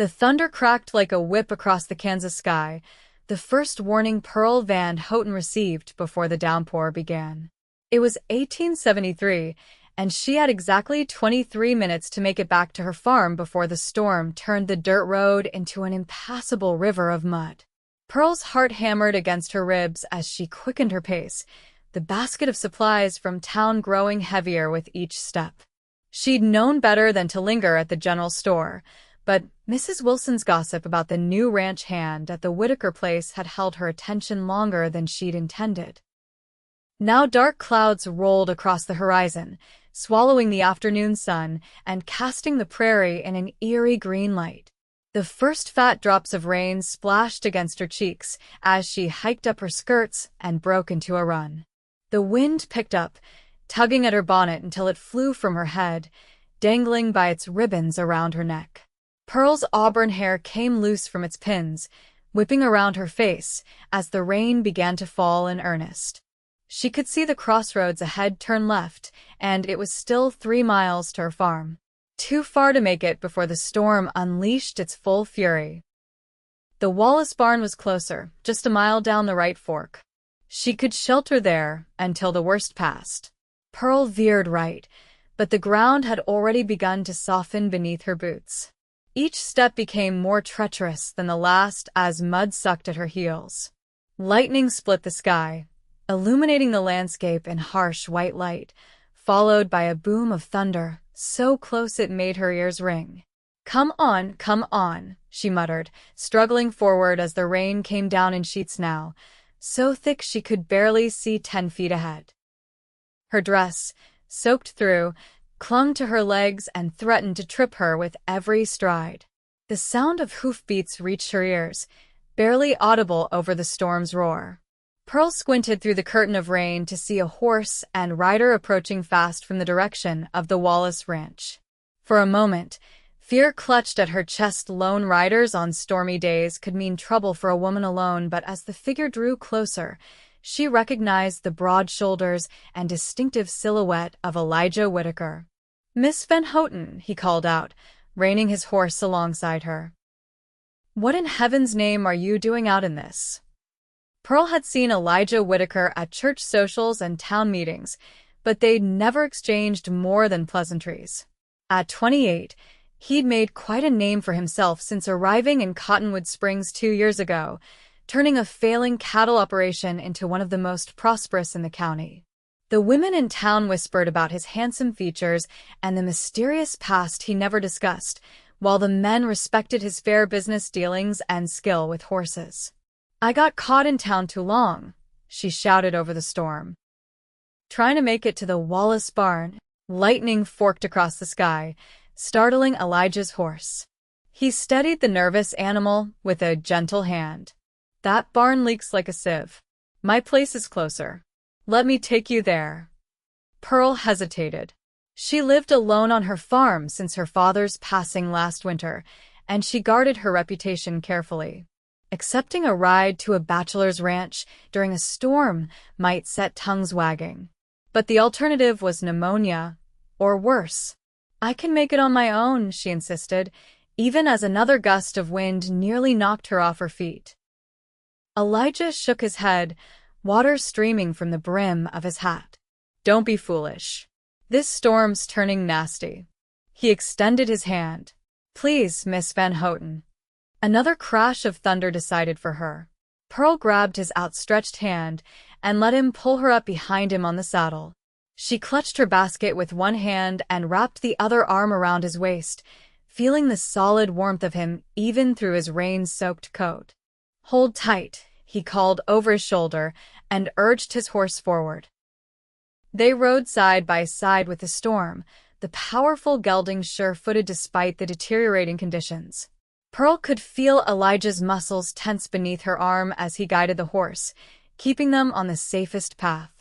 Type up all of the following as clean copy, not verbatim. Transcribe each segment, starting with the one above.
The thunder cracked like a whip across the Kansas sky, the first warning Pearl Van Houghton received before the downpour began. It was 1873, and she had exactly 23 minutes to make it back to her farm before the storm turned the dirt road into an impassable river of mud. Pearl's heart hammered against her ribs as she quickened her pace, the basket of supplies from town growing heavier with each step. She'd known better than to linger at the general store, but Mrs. Wilson's gossip about the new ranch hand at the Whitaker place had held her attention longer than she'd intended. Now dark clouds rolled across the horizon, swallowing the afternoon sun and casting the prairie in an eerie green light. The first fat drops of rain splashed against her cheeks as she hiked up her skirts and broke into a run. The wind picked up, tugging at her bonnet until it flew from her head, dangling by its ribbons around her neck. Pearl's auburn hair came loose from its pins, whipping around her face as the rain began to fall in earnest. She could see the crossroads ahead turn left, and it was still 3 miles to her farm. Too far to make it before the storm unleashed its full fury. The Wallace barn was closer, just a mile down the right fork. She could shelter there until the worst passed. Pearl veered right, but the ground had already begun to soften beneath her boots. Each step became more treacherous than the last as mud sucked at her heels. Lightning split the sky, illuminating the landscape in harsh white light, followed by a boom of thunder, so close it made her ears ring. Come on," she muttered, struggling forward as the rain came down in sheets now, so thick she could barely see 10 feet ahead. Her dress, soaked through, clung to her legs and threatened to trip her with every stride. The sound of hoofbeats reached her ears, barely audible over the storm's roar. Pearl squinted through the curtain of rain to see a horse and rider approaching fast from the direction of the Wallace ranch. For a moment, fear clutched at her chest. Lone riders on stormy days could mean trouble for a woman alone, but as the figure drew closer, she recognized the broad shoulders and distinctive silhouette of Elijah Whitaker. "Miss Van Houghton," he called out, reining his horse alongside her. "What in heaven's name are you doing out in this?" Pearl had seen Elijah Whitaker at church socials and town meetings, but they'd never exchanged more than pleasantries. At 28, he'd made quite a name for himself since arriving in Cottonwood Springs 2 years ago, turning a failing cattle operation into one of the most prosperous in the county. The women in town whispered about his handsome features and the mysterious past he never discussed, while the men respected his fair business dealings and skill with horses. "I got caught in town too long," she shouted over the storm. Trying to make it to the Wallace barn, lightning forked across the sky, startling Elijah's horse. He steadied the nervous animal with a gentle hand. "That barn leaks like a sieve. My place is closer. Let me take you there." Pearl hesitated. She lived alone on her farm since her father's passing last winter, and she guarded her reputation carefully. Accepting a ride to a bachelor's ranch during a storm might set tongues wagging. But the alternative was pneumonia, or worse. "I can make it on my own," she insisted, even as another gust of wind nearly knocked her off her feet. Elijah shook his head, water streaming from the brim of his hat. "Don't be foolish. This storm's turning nasty." He extended his hand. "Please, Miss Van Houghton." Another crash of thunder decided for her. Pearl grabbed his outstretched hand and let him pull her up behind him on the saddle. She clutched her basket with one hand and wrapped the other arm around his waist, feeling the solid warmth of him even through his rain-soaked coat. "Hold tight," he called over his shoulder and urged his horse forward. They rode side by side with the storm, the powerful gelding sure-footed despite the deteriorating conditions. Pearl could feel Elijah's muscles tense beneath her arm as he guided the horse, keeping them on the safest path.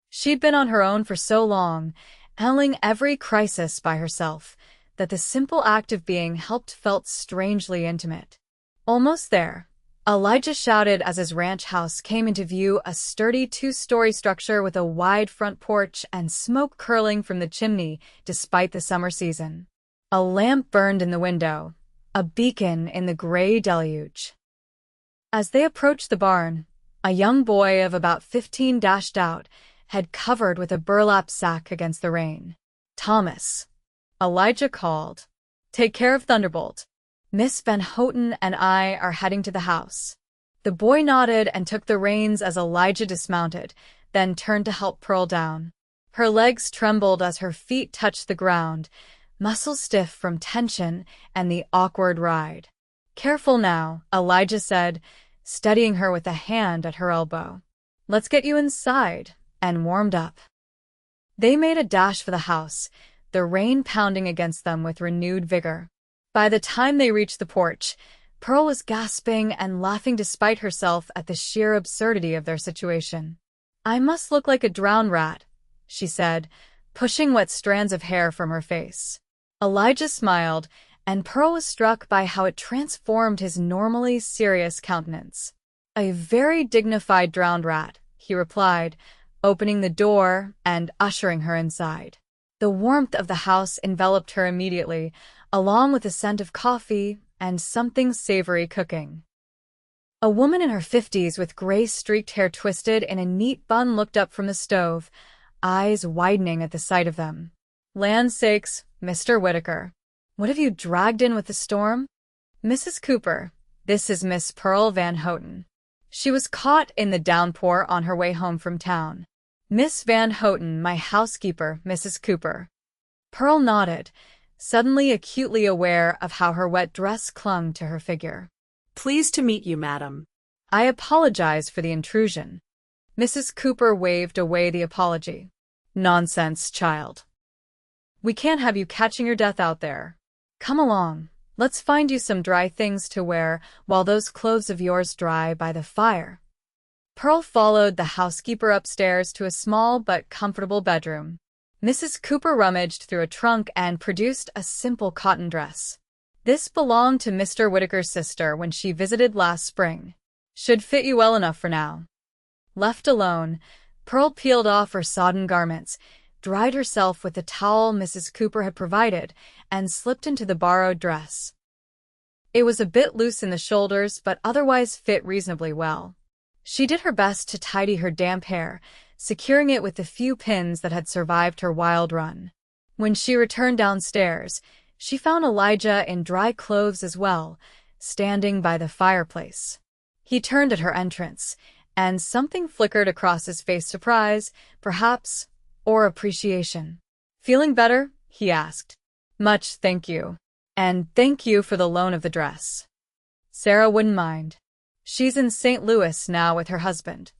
She'd been on her own for so long, handling every crisis by herself, that the simple act of being helped felt strangely intimate. Almost there, Elijah shouted as his ranch house came into view, a sturdy 2-story structure with a wide front porch and smoke curling from the chimney despite the summer season. A lamp burned in the window, a beacon in the gray deluge. As they approached the barn, a young boy of about 15 dashed out, head covered with a burlap sack against the rain. "Thomas," Elijah called. "Take care of Thunderbolt. Miss Van Houghton and I are heading to the house." The boy nodded and took the reins as Elijah dismounted, then turned to help Pearl down. Her legs trembled as her feet touched the ground, muscles stiff from tension and the awkward ride. "Careful now," Elijah said, steadying her with a hand at her elbow. "Let's get you inside and warmed up." They made a dash for the house, the rain pounding against them with renewed vigor. By the time they reached the porch, Pearl was gasping and laughing despite herself at the sheer absurdity of their situation. "I must look like a drowned rat," she said, pushing wet strands of hair from her face. Elijah smiled, and Pearl was struck by how it transformed his normally serious countenance. "A very dignified drowned rat," he replied, opening the door and ushering her inside. The warmth of the house enveloped her immediately, along with the scent of coffee and something savory cooking. A woman in her 50s with gray-streaked hair twisted in a neat bun looked up from the stove, eyes widening at the sight of them. "Land's sakes, Mr. Whitaker. What have you dragged in with the storm?" "Mrs. Cooper, this is Miss Pearl Van Houghton. She was caught in the downpour on her way home from town." "Miss Van Houghton, my housekeeper, Mrs. Cooper." Pearl nodded, suddenly acutely aware of how her wet dress clung to her figure. "Pleased to meet you, madam." "I apologize for the intrusion." Mrs. Cooper waved away the apology. "Nonsense, child. We can't have you catching your death out there. Come along, let's find you some dry things to wear while those clothes of yours dry by the fire." Pearl followed the housekeeper upstairs to a small but comfortable bedroom. Mrs. Cooper rummaged through a trunk and produced a simple cotton dress. "This belonged to Mr. Whitaker's sister when she visited last spring. Should fit you well enough for now." Left alone, Pearl peeled off her sodden garments, dried herself with the towel Mrs. Cooper had provided, and slipped into the borrowed dress. It was a bit loose in the shoulders, but otherwise fit reasonably well. She did her best to tidy her damp hair, securing it with the few pins that had survived her wild run. When she returned downstairs, she found Elijah in dry clothes as well, standing by the fireplace. He turned at her entrance, and something flickered across his face: surprise, perhaps, or appreciation. "Feeling better?" he asked. "Much, thank you. And thank you for the loan of the dress. Sarah wouldn't mind. She's in St. Louis now with her husband."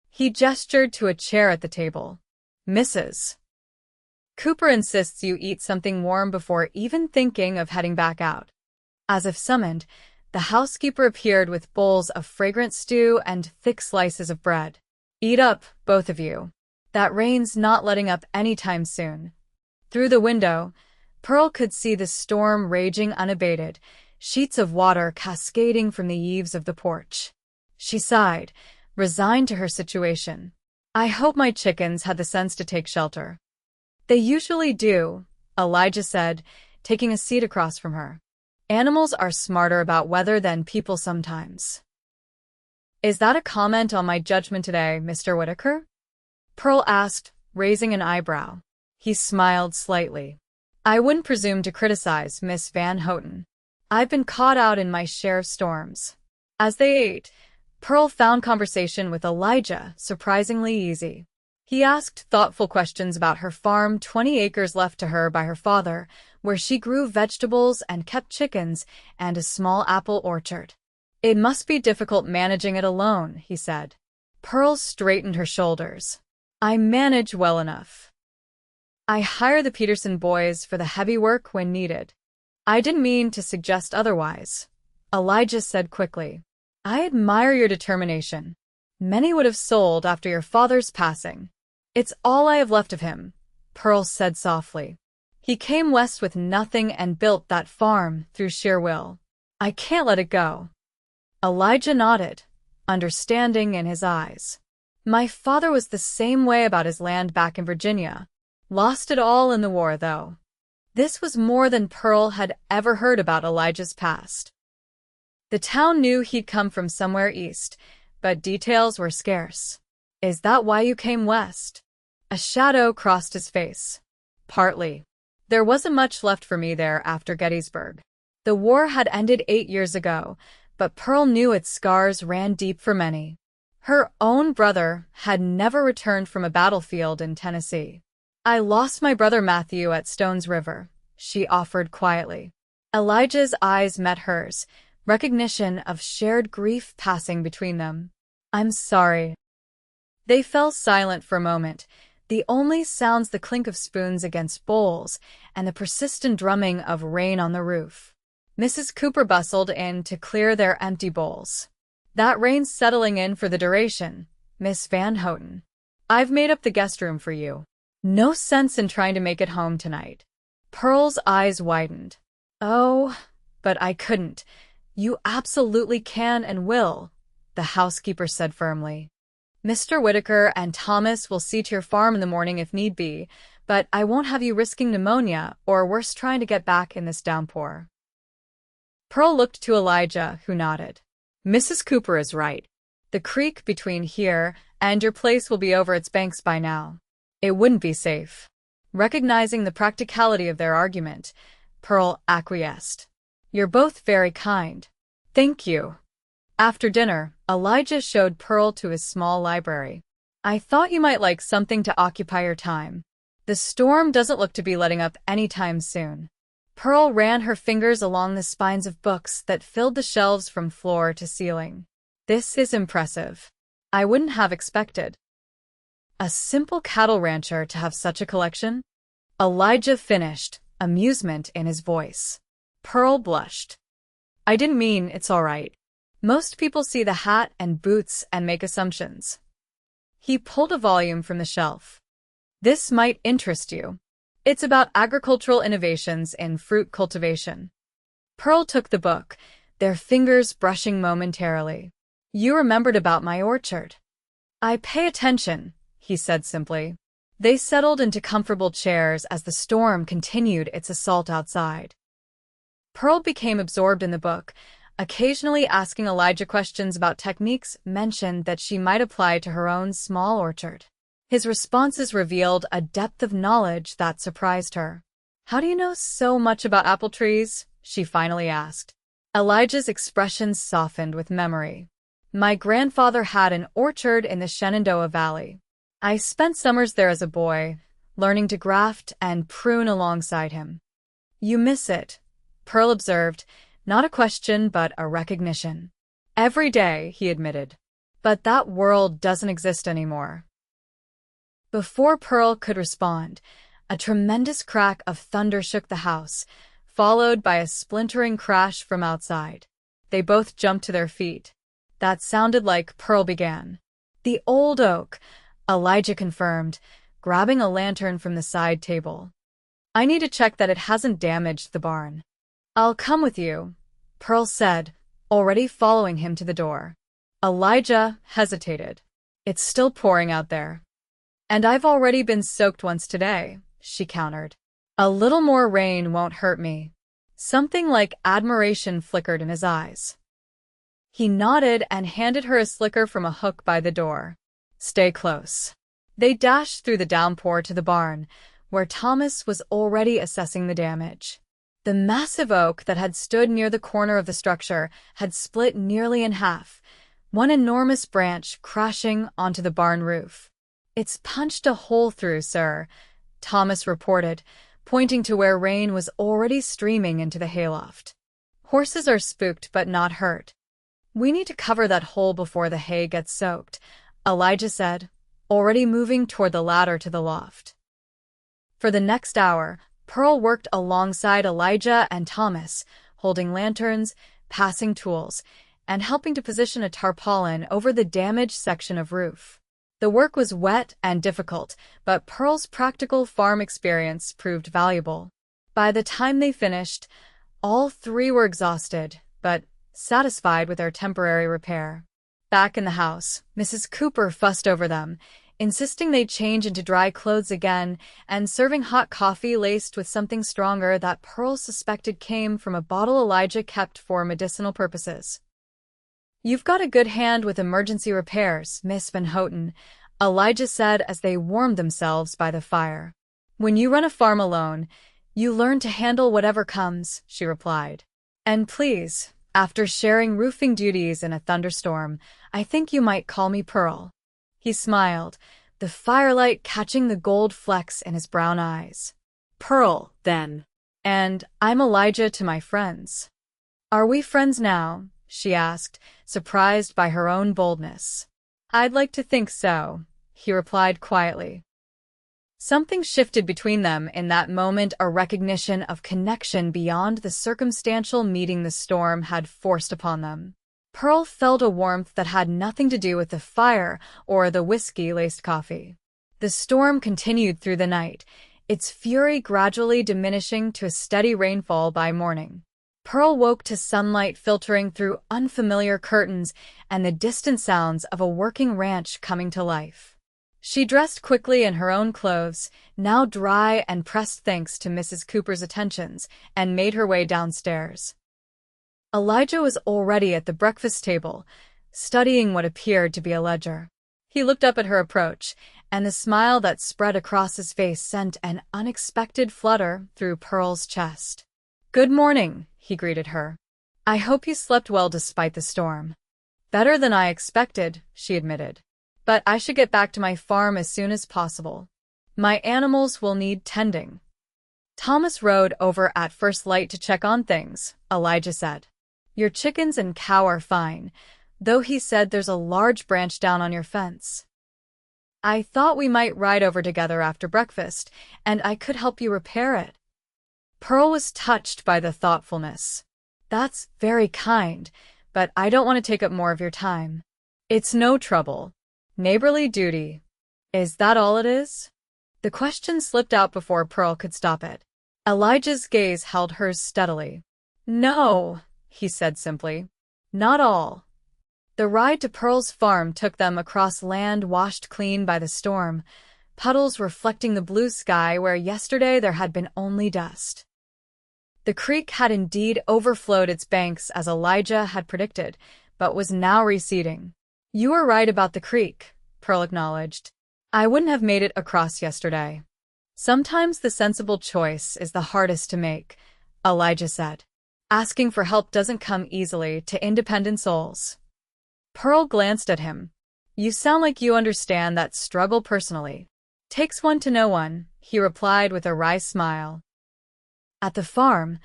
He gestured to a chair at the table. "Mrs. Cooper insists you eat something warm before even thinking of heading back out." As if summoned, the housekeeper appeared with bowls of fragrant stew and thick slices of bread. "Eat up, both of you. That rain's not letting up anytime soon." Through the window, Pearl could see the storm raging unabated, sheets of water cascading from the eaves of the porch. She sighed, resigned to her situation. "I hope my chickens had the sense to take shelter." "They usually do," Elijah said, taking a seat across from her. "Animals are smarter about weather than people sometimes." "Is that a comment on my judgment today, Mr. Whitaker?" Pearl asked, raising an eyebrow. He smiled slightly. "I wouldn't presume to criticize, Miss Van Houghton. I've been caught out in my share of storms." As they ate, Pearl found conversation with Elijah surprisingly easy. He asked thoughtful questions about her farm, 20 acres left to her by her father, where she grew vegetables and kept chickens, and a small apple orchard. "It must be difficult managing it alone," he said. Pearl straightened her shoulders. "I manage well enough. I hire the Peterson boys for the heavy work when needed." "I didn't mean to suggest otherwise," Elijah said quickly. "I admire your determination. Many would have sold after your father's passing." "It's all I have left of him," Pearl said softly. "He came west with nothing and built that farm through sheer will. I can't let it go." Elijah nodded, understanding in his eyes. "My father was the same way about his land back in Virginia. Lost it all in the war, though." This was more than Pearl had ever heard about Elijah's past. The town knew he'd come from somewhere east, but details were scarce. "Is that why you came west?" A shadow crossed his face. "Partly. There wasn't much left for me there after Gettysburg. The war had ended 8 years ago, but Pearl knew its scars ran deep for many. Her own brother had never returned from a battlefield in Tennessee. "I lost my brother Matthew at Stone's River," she offered quietly. Elijah's eyes met hers, recognition of shared grief passing between them. "I'm sorry." They fell silent for a moment, the only sounds the clink of spoons against bowls and the persistent drumming of rain on the roof. Mrs. Cooper bustled in to clear their empty bowls. "That rain's settling in for the duration, Miss Van Houghton. I've made up the guest room for you. No sense in trying to make it home tonight." Pearl's eyes widened. "Oh, but I couldn't. You absolutely can and will," the housekeeper said firmly. "Mr. Whitaker and Thomas will see to your farm in the morning if need be, but I won't have you risking pneumonia or worse trying to get back in this downpour." Pearl looked to Elijah, who nodded. "Mrs. Cooper is right. The creek between here and your place will be over its banks by now. It wouldn't be safe." Recognizing the practicality of their argument, Pearl acquiesced. "You're both very kind. Thank you." After dinner, Elijah showed Pearl to his small library. "I thought you might like something to occupy your time. The storm doesn't look to be letting up anytime soon." Pearl ran her fingers along the spines of books that filled the shelves from floor to ceiling. "This is impressive. I wouldn't have expected a simple cattle rancher to have such a collection." Elijah finished, amusement in his voice. Pearl blushed. "I didn't mean it's all right. Most people see the hat and boots and make assumptions." He pulled a volume from the shelf. "This might interest you. It's about agricultural innovations in fruit cultivation." Pearl took the book, their fingers brushing momentarily. "You remembered about my orchard." "I pay attention," he said simply. They settled into comfortable chairs as the storm continued its assault outside. Pearl became absorbed in the book, occasionally asking Elijah questions about techniques mentioned that she might apply to her own small orchard. His responses revealed a depth of knowledge that surprised her. "How do you know so much about apple trees?" she finally asked. Elijah's expression softened with memory. "My grandfather had an orchard in the Shenandoah Valley. I spent summers there as a boy, learning to graft and prune alongside him." "You miss it," Pearl observed, not a question but a recognition. "Every day," he admitted. "But that world doesn't exist anymore." Before Pearl could respond, a tremendous crack of thunder shook the house, followed by a splintering crash from outside. They both jumped to their feet. "That sounded like," Pearl began. "The old oak," Elijah confirmed, grabbing a lantern from the side table. "I need to check that it hasn't damaged the barn." "I'll come with you," Pearl said, already following him to the door. Elijah hesitated. "It's still pouring out there." "And I've already been soaked once today," she countered. "A little more rain won't hurt me." Something like admiration flickered in his eyes. He nodded and handed her a slicker from a hook by the door. "Stay close." They dashed through the downpour to the barn, where Thomas was already assessing the damage. The massive oak that had stood near the corner of the structure had split nearly in half, one enormous branch crashing onto the barn roof. "It's punched a hole through, sir," Thomas reported, pointing to where rain was already streaming into the hayloft. "Horses are spooked but not hurt." "We need to cover that hole before the hay gets soaked," Elijah said, already moving toward the ladder to the loft. For the next hour, Pearl worked alongside Elijah and Thomas, holding lanterns, passing tools, and helping to position a tarpaulin over the damaged section of roof. The work was wet and difficult, but Pearl's practical farm experience proved valuable. By the time they finished, all three were exhausted, but satisfied with their temporary repair. Back in the house, Mrs. Cooper fussed over them, insisting they change into dry clothes again, and serving hot coffee laced with something stronger that Pearl suspected came from a bottle Elijah kept for medicinal purposes. "You've got a good hand with emergency repairs, Miss Van Houghton," Elijah said as they warmed themselves by the fire. "When you run a farm alone, you learn to handle whatever comes," she replied. "And please, after sharing roofing duties in a thunderstorm, I think you might call me Pearl." He smiled, the firelight catching the gold flecks in his brown eyes. Pearl, then. "And I'm Elijah to my friends." "Are we friends now?" she asked, surprised by her own boldness. "I'd like to think so," he replied quietly. Something shifted between them in that moment, a recognition of connection beyond the circumstantial meeting the storm had forced upon them. Pearl felt a warmth that had nothing to do with the fire or the whiskey-laced coffee. The storm continued through the night, its fury gradually diminishing to a steady rainfall by morning. Pearl woke to sunlight filtering through unfamiliar curtains and the distant sounds of a working ranch coming to life. She dressed quickly in her own clothes, now dry and pressed thanks to Mrs. Cooper's attentions, and made her way downstairs. Elijah was already at the breakfast table, studying what appeared to be a ledger. He looked up at her approach, and the smile that spread across his face sent an unexpected flutter through Pearl's chest. "Good morning," he greeted her. "I hope you slept well despite the storm." "Better than I expected," she admitted. "But I should get back to my farm as soon as possible. My animals will need tending." "Thomas rode over at first light to check on things," Elijah said. "Your chickens and cow are fine, though he said there's a large branch down on your fence. I thought we might ride over together after breakfast, and I could help you repair it." Pearl was touched by the thoughtfulness. "That's very kind, but I don't want to take up more of your time." "It's no trouble. Neighborly duty. Is that all it is?" The question slipped out before Pearl could stop it. Elijah's gaze held hers steadily. "No," he said simply. "Not all." The ride to Pearl's farm took them across land washed clean by the storm, puddles reflecting the blue sky where yesterday there had been only dust. The creek had indeed overflowed its banks as Elijah had predicted, but was now receding. "You were right about the creek," Pearl acknowledged. "I wouldn't have made it across yesterday." "Sometimes the sensible choice is the hardest to make," Elijah said. "Asking for help doesn't come easily to independent souls." Pearl glanced at him. "You sound like you understand that struggle personally." "Takes one to know one," he replied with a wry smile. At the farm,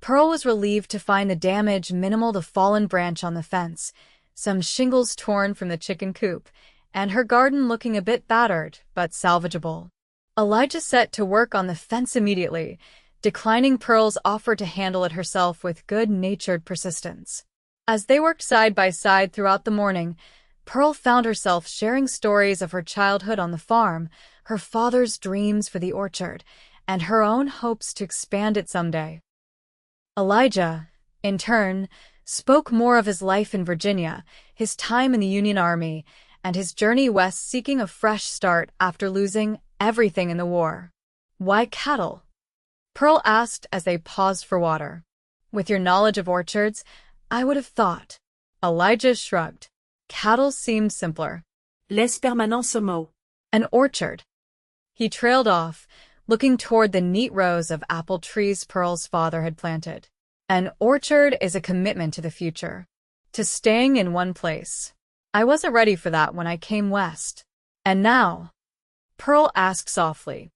Pearl was relieved to find the damage minimal, the fallen branch on the fence, some shingles torn from the chicken coop, and her garden looking a bit battered, but salvageable. Elijah set to work on the fence immediately, declining Pearl's offer to handle it herself with good-natured persistence. As they worked side by side throughout the morning, Pearl found herself sharing stories of her childhood on the farm, her father's dreams for the orchard, and her own hopes to expand it someday. Elijah, in turn, spoke more of his life in Virginia, his time in the Union Army, and his journey west seeking a fresh start after losing everything in the war. "Why cattle?" Pearl asked as they paused for water. "With your knowledge of orchards, I would have thought." Elijah shrugged. "Cattle seemed simpler." Laisse permanent ce mot. "An orchard." He trailed off, looking toward the neat rows of apple trees Pearl's father had planted. "An orchard is a commitment to the future, to staying in one place. I wasn't ready for that when I came west. And now?" Pearl asked softly.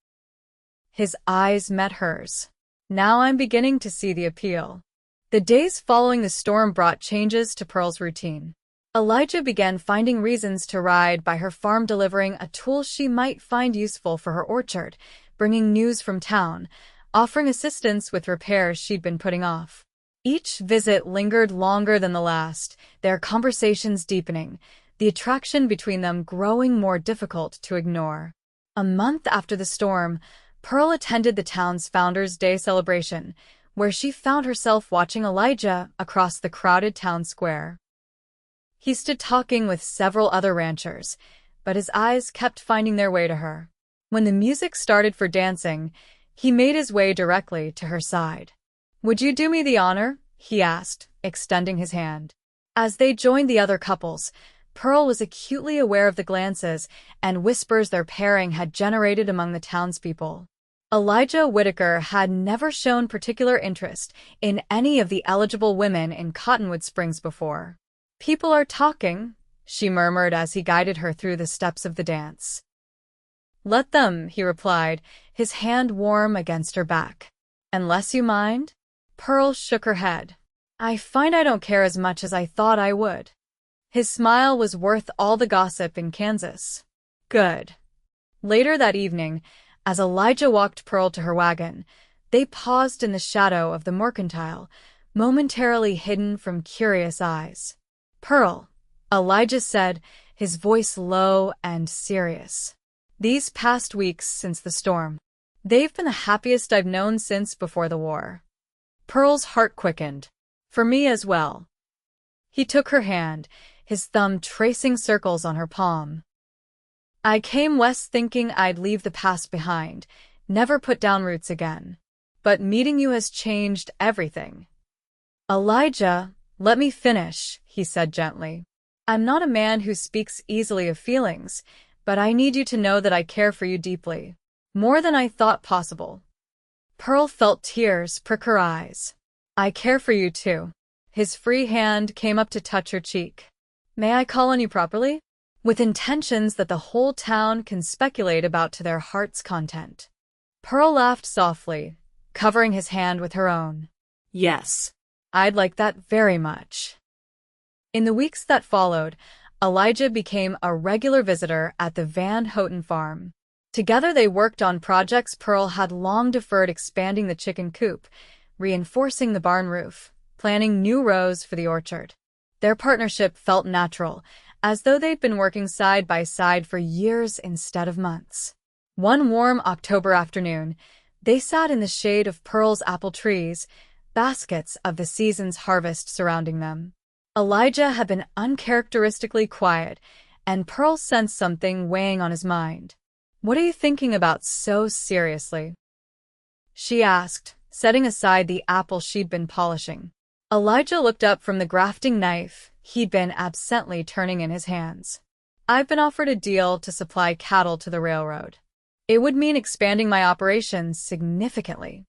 His eyes met hers. "Now I'm beginning to see the appeal." The days following the storm brought changes to Pearl's routine. Elijah began finding reasons to ride by her farm, delivering a tool she might find useful for her orchard, bringing news from town, offering assistance with repairs she'd been putting off. Each visit lingered longer than the last, their conversations deepening, the attraction between them growing more difficult to ignore. A month after the storm, Pearl attended the town's Founders' Day celebration, where she found herself watching Elijah across the crowded town square. He stood talking with several other ranchers, but his eyes kept finding their way to her. When the music started for dancing, he made his way directly to her side. "Would you do me the honor?" he asked, extending his hand. As they joined the other couples, Pearl was acutely aware of the glances and whispers their pairing had generated among the townspeople. Elijah Whitaker had never shown particular interest in any of the eligible women in Cottonwood Springs before. "People are talking," she murmured as he guided her through the steps of the dance. "Let them," he replied, his hand warm against her back. "Unless you mind?" Pearl shook her head. "I find I don't care as much as I thought I would." His smile was worth all the gossip in Kansas. "Good." Later that evening, as Elijah walked Pearl to her wagon, they paused in the shadow of the mercantile, momentarily hidden from curious eyes. "Pearl," Elijah said, his voice low and serious. "These past weeks since the storm, they've been the happiest I've known since before the war." Pearl's heart quickened. "For me as well." He took her hand, his thumb tracing circles on her palm. "I came west thinking I'd leave the past behind, never put down roots again. But meeting you has changed everything." "Elijah, let me finish," he said gently. "I'm not a man who speaks easily of feelings, but I need you to know that I care for you deeply. More than I thought possible." Pearl felt tears prick her eyes. "I care for you too." His free hand came up to touch her cheek. "May I call on you properly?" With intentions that the whole town can speculate about to their heart's content. Pearl laughed softly, covering his hand with her own. "Yes. I'd like that very much." In the weeks that followed, Elijah became a regular visitor at the Van Houghton farm. Together they worked on projects Pearl had long deferred, expanding the chicken coop, reinforcing the barn roof, planting new rows for the orchard. Their partnership felt natural, as though they'd been working side by side for years instead of months. One warm October afternoon, they sat in the shade of Pearl's apple trees, baskets of the season's harvest surrounding them. Elijah had been uncharacteristically quiet, and Pearl sensed something weighing on his mind. "What are you thinking about so seriously?" she asked, setting aside the apple she'd been polishing. Elijah looked up from the grafting knife he'd been absently turning in his hands. "I've been offered a deal to supply cattle to the railroad. It would mean expanding my operations significantly."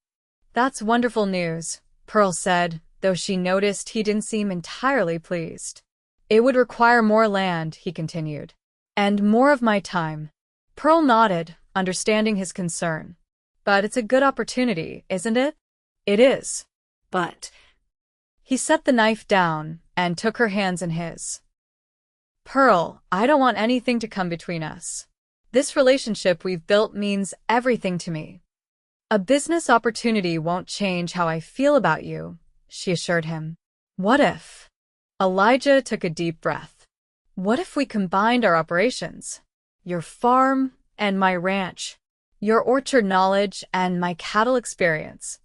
"That's wonderful news," Pearl said, though she noticed he didn't seem entirely pleased. "It would require more land," he continued, "and more of my time." Pearl nodded, understanding his concern. "But it's a good opportunity, isn't it?" "It is. But—" He set the knife down and took her hands in his. "Pearl, I don't want anything to come between us. This relationship we've built means everything to me. A business opportunity won't change how I feel about you," she assured him. "What if?" Elijah took a deep breath. "What if we combined our operations? Your farm and my ranch. Your orchard knowledge and my cattle experience."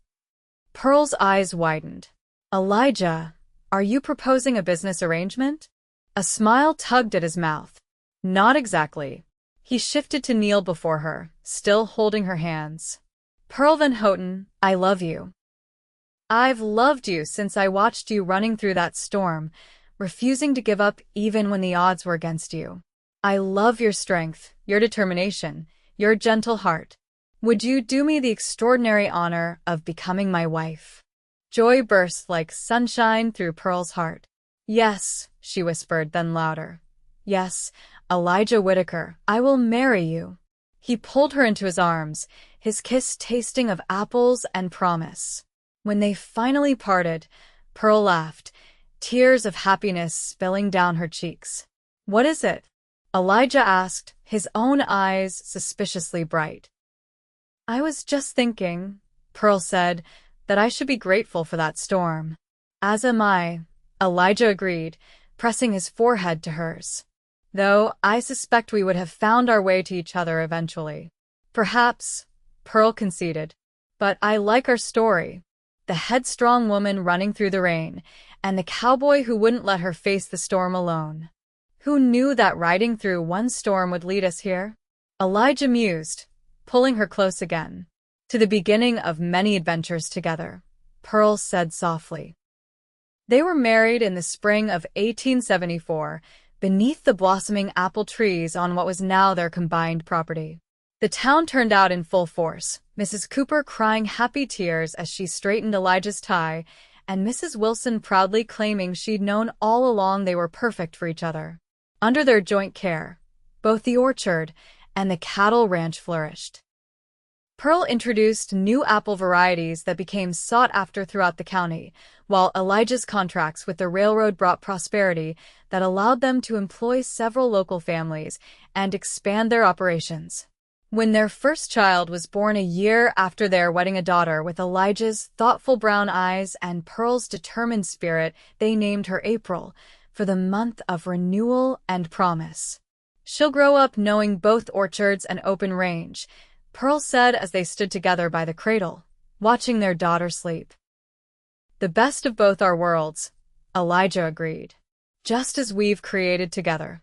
Pearl's eyes widened. "Elijah, are you proposing a business arrangement?" A smile tugged at his mouth. "Not exactly." He shifted to kneel before her, still holding her hands. "Pearl Van Houghton, I love you. I've loved you since I watched you running through that storm, refusing to give up even when the odds were against you. I love your strength, your determination, your gentle heart. Would you do me the extraordinary honor of becoming my wife?" Joy burst like sunshine through Pearl's heart. "Yes," she whispered, then louder. "Yes, Elijah Whitaker, I will marry you." He pulled her into his arms, his kiss tasting of apples and promise. When they finally parted, Pearl laughed, tears of happiness spilling down her cheeks. "What is it?" Elijah asked, his own eyes suspiciously bright. "I was just thinking," Pearl said, "that I should be grateful for that storm." "As am I," Elijah agreed, pressing his forehead to hers. "Though I suspect we would have found our way to each other eventually." "Perhaps," Pearl conceded. "But I like our story. The headstrong woman running through the rain, and the cowboy who wouldn't let her face the storm alone. Who knew that riding through one storm would lead us here? Elijah mused, pulling her close again. To the beginning of many adventures together, Pearl said softly. They were married in the spring of 1874, beneath the blossoming apple trees on what was now their combined property. The town turned out in full force, Mrs. Cooper crying happy tears as she straightened Elijah's tie, and Mrs. Wilson proudly claiming she'd known all along they were perfect for each other. Under their joint care, both the orchard and the cattle ranch flourished. Pearl introduced new apple varieties that became sought after throughout the county, while Elijah's contracts with the railroad brought prosperity that allowed them to employ several local families and expand their operations. When their first child was born a year after their wedding, a daughter with Elijah's thoughtful brown eyes and Pearl's determined spirit, they named her April, for the month of renewal and promise. She'll grow up knowing both orchards and open range, Pearl said as they stood together by the cradle, watching their daughter sleep. The best of both our worlds, Elijah agreed. Just as we've created together.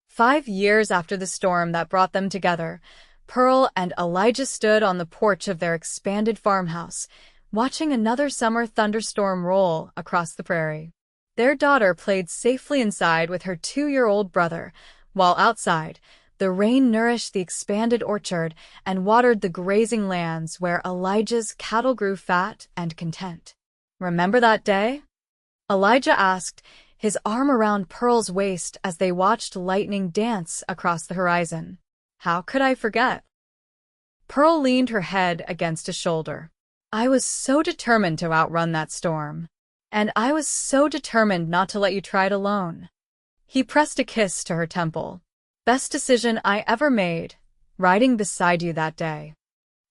5 years after the storm that brought them together, Pearl and Elijah stood on the porch of their expanded farmhouse, watching another summer thunderstorm roll across the prairie. Their daughter played safely inside with her 2-year-old brother, while outside, the rain nourished the expanded orchard and watered the grazing lands where Elijah's cattle grew fat and content. Remember that day? Elijah asked, his arm around Pearl's waist as they watched lightning dance across the horizon. How could I forget? Pearl leaned her head against his shoulder. I was so determined to outrun that storm. And I was so determined not to let you try it alone. He pressed a kiss to her temple. Best decision I ever made, riding beside you that day.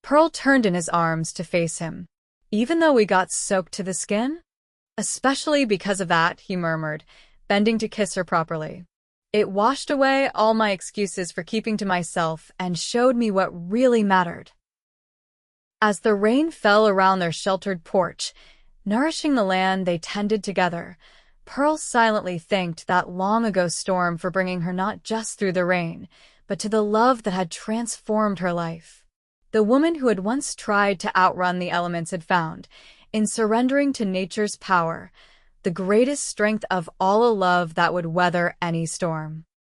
Pearl turned in his arms to face him. Even though we got soaked to the skin? Especially because of that, he murmured, bending to kiss her properly. It washed away all my excuses for keeping to myself and showed me what really mattered. As the rain fell around their sheltered porch, nourishing the land they tended together, Pearl silently thanked that long-ago storm for bringing her not just through the rain, but to the love that had transformed her life. The woman who had once tried to outrun the elements had found, in surrendering to nature's power, the greatest strength of all, a love that would weather any storm.